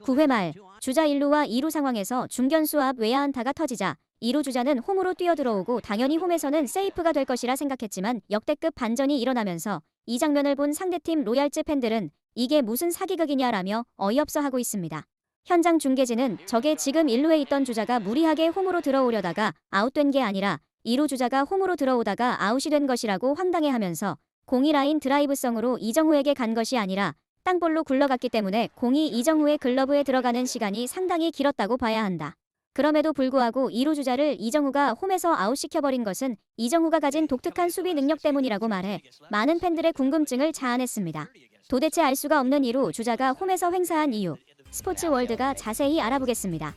9회 말 주자 1루와 2루 상황에서 중견수 앞 외야 안타가 터지자 2루 주자는 홈으로 뛰어들어오고 당연히 홈에서는 세이프가 될 것이라 생각했지만 역대급 반전이 일어나면서 이 장면을 본 상대팀 로얄즈 팬들은 이게 무슨 사기극이냐라며 어이없어 하고 있습니다. 현장 중계진은 저게 지금 1루에 있던 주자가 무리하게 홈으로 들어오려다가 아웃된 게 아니라 2루 주자가 홈으로 들어오다가 아웃이 된 것이라고 황당해하면서 공이 라인 드라이브성으로 이정후에게 간 것이 아니라 땅볼로 굴러갔기 때문에 공이 이정후의 글러브에 들어가는 시간이 상당히 길었다고 봐야 한다. 그럼에도 불구하고 2루 주자를 이정후가 홈에서 아웃시켜버린 것은 이정후가 가진 독특한 수비 능력 때문이라고 말해 많은 팬들의 궁금증을 자아냈습니다. 도대체 알 수가 없는 2루 주자가 홈에서 횡사한 이유, 스포츠월드가 자세히 알아보겠습니다.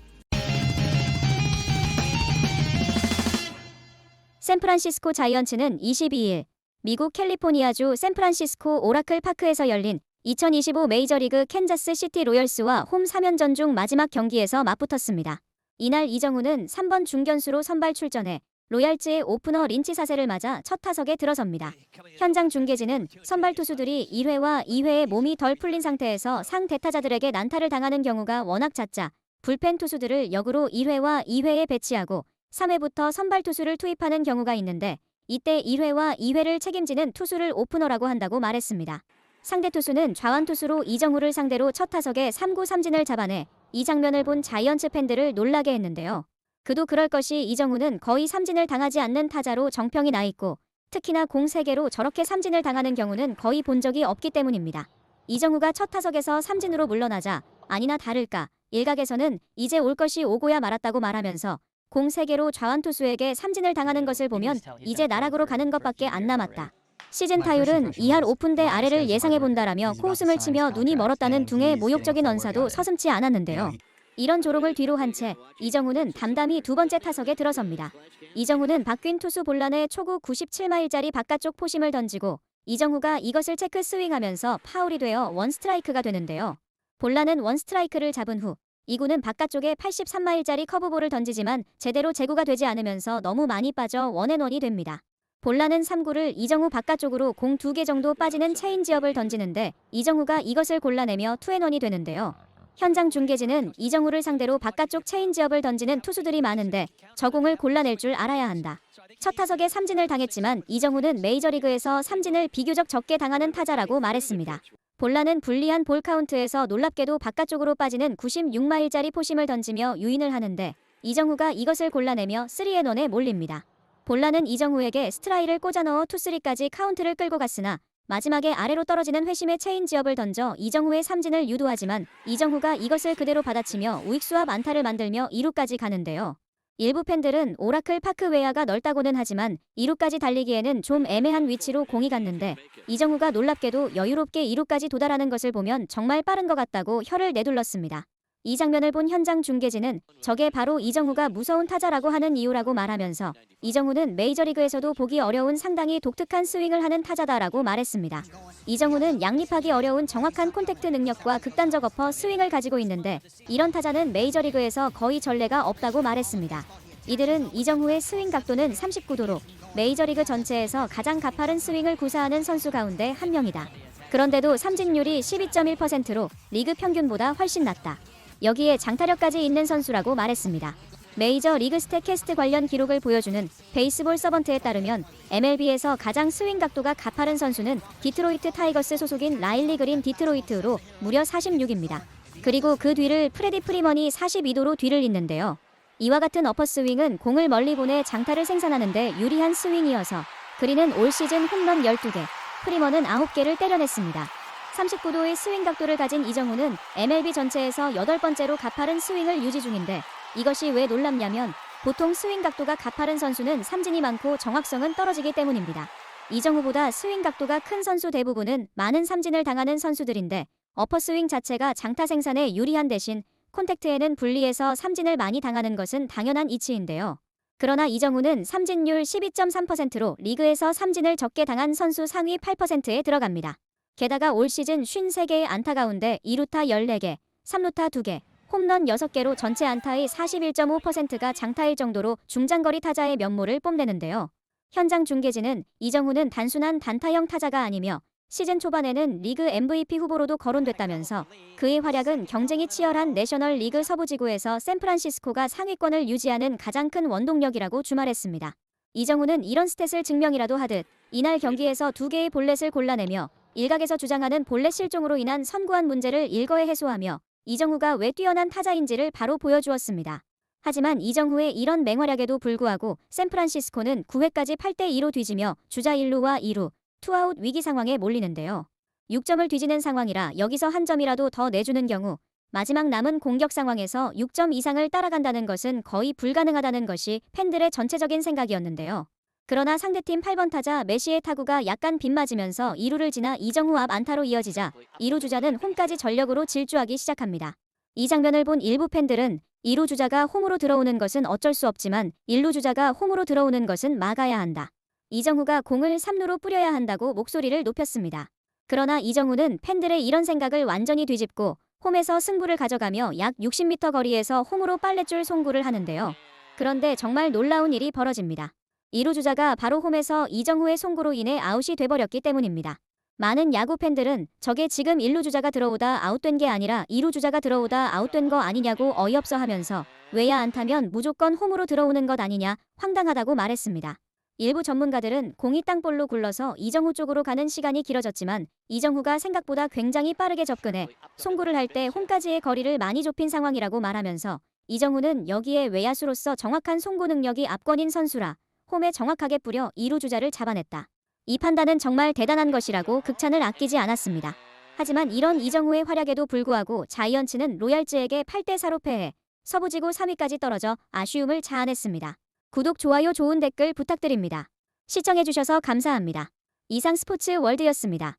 샌프란시스코 자이언츠는 22일 미국 캘리포니아주 샌프란시스코 오라클 파크에서 열린 2025 메이저리그 캔자스 시티 로열스와 홈 3연전 중 마지막 경기에서 맞붙었습니다. 이날 이정후는 3번 중견수로 선발 출전해 로얄즈의 오프너 린치 사세를 맞아 첫 타석에 들어섭니다. 현장 중계진은 선발 투수들이 1회와 2회에 몸이 덜 풀린 상태에서 상대 타자들에게 난타를 당하는 경우가 워낙 잦자 불펜 투수들을 역으로 1회와 2회에 배치하고 3회부터 선발 투수를 투입하는 경우가 있는데 이때 1회와 2회를 책임지는 투수를 오프너라고 한다고 말했습니다. 상대 투수는 좌완 투수로 이정후를 상대로 첫 타석에 3구 삼진을 잡아내 이 장면을 본 자이언츠 팬들을 놀라게 했는데요. 그도 그럴 것이 이정후는 거의 삼진을 당하지 않는 타자로 정평이 나 있고 특히나 공 3개로 저렇게 삼진을 당하는 경우는 거의 본 적이 없기 때문입니다. 이정후가 첫 타석에서 삼진으로 물러나자 아니나 다를까 일각에서는 이제 올 것이 오고야 말았다고 말하면서 공 3개로 좌완 투수에게 삼진을 당하는 것을 보면 이제 나락으로 가는 것밖에 안 남았다. 시즌 타율은 2할 5푼대 아래를 예상해본다라며 코웃음을 치며 눈이 멀었다는 둥의 모욕적인 언사도 서슴지 않았는데요. 이런 조롱을 뒤로 한 채 이정후는 담담히 두 번째 타석에 들어섭니다. 이정후는 바뀐 투수 본란에 초구 97마일짜리 바깥쪽 포심을 던지고 이정후가 이것을 체크 스윙하면서 파울이 되어 원스트라이크가 되는데요. 본란은 원스트라이크를 잡은 후 이구는 바깥쪽에 83마일짜리 커브볼을 던지지만 제대로 제구가 되지 않으면서 너무 많이 빠져 원앤원이 됩니다. 본란은 3구를 이정후 바깥쪽으로 공 2개 정도 빠지는 체인지업을 던지는데 이정후가 이것을 골라내며 투앤원이 되는데요. 현장 중계진은 이정후를 상대로 바깥쪽 체인지업을 던지는 투수들이 많은데 저 공을 골라낼 줄 알아야 한다. 첫 타석에 삼진을 당했지만 이정후는 메이저리그에서 삼진을 비교적 적게 당하는 타자라고 말했습니다. 본란은 불리한 볼 카운트에서 놀랍게도 바깥쪽으로 빠지는 96마일짜리 포심을 던지며 유인을 하는데 이정후가 이것을 골라내며 3&1에 몰립니다. 본란은 이정후에게 스트라이를 꽂아 넣어 투쓰리까지 카운트를 끌고 갔으나 마지막에 아래로 떨어지는 회심의 체인지업을 던져 이정후의 삼진을 유도하지만 이정후가 이것을 그대로 받아치며 우익수 앞 안타를 만들며 2루까지 가는데요. 일부 팬들은 오라클 파크 외야가 넓다고는 하지만 2루까지 달리기에는 좀 애매한 위치로 공이 갔는데 이정후가 놀랍게도 여유롭게 2루까지 도달하는 것을 보면 정말 빠른 것 같다고 혀를 내둘렀습니다. 이 장면을 본 현장 중계진은 저게 바로 이정후가 무서운 타자라고 하는 이유라고 말하면서 이정후는 메이저리그에서도 보기 어려운 상당히 독특한 스윙을 하는 타자다라고 말했습니다. 이정후는 양립하기 어려운 정확한 콘택트 능력과 극단적 어퍼 스윙을 가지고 있는데 이런 타자는 메이저리그에서 거의 전례가 없다고 말했습니다. 이들은 이정후의 스윙 각도는 39도로 메이저리그 전체에서 가장 가파른 스윙을 구사하는 선수 가운데 한 명이다. 그런데도 삼진율이 12.1%로 리그 평균보다 훨씬 낮다. 여기에 장타력까지 있는 선수라고 말했습니다. 메이저 리그 스탯캐스트 관련 기록을 보여주는 베이스볼 서번트에 따르면 MLB에서 가장 스윙 각도가 가파른 선수는 디트로이트 타이거스 소속인 라일리 그린 디트로이트로 무려 46입니다. 그리고 그 뒤를 프레디 프리먼이 42도로 뒤를 잇는데요. 이와 같은 어퍼 스윙은 공을 멀리 보내 장타를 생산하는데 유리한 스윙이어서 그린은 올 시즌 홈런 12개, 프리먼은 9개를 때려냈습니다. 39도의 스윙 각도를 가진 이정후는 MLB 전체에서 8번째로 가파른 스윙을 유지 중인데 이것이 왜 놀랍냐면 보통 스윙 각도가 가파른 선수는 삼진이 많고 정확성은 떨어지기 때문입니다. 이정후보다 스윙 각도가 큰 선수 대부분은 많은 삼진을 당하는 선수들인데 어퍼스윙 자체가 장타 생산에 유리한 대신 콘택트에는 불리해서 삼진을 많이 당하는 것은 당연한 이치인데요. 그러나 이정후는 삼진율 12.3%로 리그에서 삼진을 적게 당한 선수 상위 8%에 들어갑니다. 게다가 올 시즌 53개의 안타 가운데 2루타 14개, 3루타 2개, 홈런 6개로 전체 안타의 41.5%가 장타일 정도로 중장거리 타자의 면모를 뽐내는데요. 현장 중계진은 이정후는 단순한 단타형 타자가 아니며 시즌 초반에는 리그 MVP 후보로도 거론됐다면서 그의 활약은 경쟁이 치열한 내셔널 리그 서부지구에서 샌프란시스코가 상위권을 유지하는 가장 큰 원동력이라고 주말했습니다. 이정후는 이런 스탯을 증명이라도 하듯 이날 경기에서 2개의 볼넷을 골라내며 일각에서 주장하는 볼넷 실종으로 인한 선구안 문제를 일거에 해소하며 이정후가 왜 뛰어난 타자인지를 바로 보여주었습니다. 하지만 이정후의 이런 맹활약에도 불구하고 샌프란시스코는 9회까지 8대2로 뒤지며 주자 1루와 2루, 투아웃 위기 상황에 몰리는데요. 6점을 뒤지는 상황이라 여기서 한 점이라도 더 내주는 경우 마지막 남은 공격 상황에서 6점 이상을 따라간다는 것은 거의 불가능하다는 것이 팬들의 전체적인 생각이었는데요. 그러나 상대팀 8번 타자 메시의 타구가 약간 빗맞으면서 2루를 지나 이정후 앞 안타로 이어지자 2루 주자는 홈까지 전력으로 질주하기 시작합니다. 이 장면을 본 일부 팬들은 2루 주자가 홈으로 들어오는 것은 어쩔 수 없지만 1루 주자가 홈으로 들어오는 것은 막아야 한다. 이정후가 공을 3루로 뿌려야 한다고 목소리를 높였습니다. 그러나 이정후는 팬들의 이런 생각을 완전히 뒤집고 홈에서 승부를 가져가며 약 60m 거리에서 홈으로 빨랫줄 송구를 하는데요. 그런데 정말 놀라운 일이 벌어집니다. 2루 주자가 바로 홈에서 이정후의 송구로 인해 아웃이 돼버렸기 때문입니다. 많은 야구 팬들은 저게 지금 1루 주자가 들어오다 아웃된 게 아니라 2루 주자가 들어오다 아웃된 거 아니냐고 어이없어 하면서 외야 안타면 무조건 홈으로 들어오는 것 아니냐 황당하다고 말했습니다. 일부 전문가들은 공이 땅볼로 굴러서 이정후 쪽으로 가는 시간이 길어졌지만 이정후가 생각보다 굉장히 빠르게 접근해 송구를 할 때 홈까지의 거리를 많이 좁힌 상황이라고 말하면서 이정후는 여기에 외야수로서 정확한 송구 능력이 압권인 선수라 홈에 정확하게 뿌려 2루 주자를 잡아냈다. 이 판단은 정말 대단한 것이라고 극찬을 아끼지 않았습니다. 하지만 이런 이정후의 활약에도 불구하고 자이언츠는 로얄즈에게 8대4로 패해 서부지구 3위까지 떨어져 아쉬움을 자아냈습니다. 구독, 좋아요, 좋은 댓글 부탁드립니다. 시청해주셔서 감사합니다. 이상 스포츠 월드였습니다.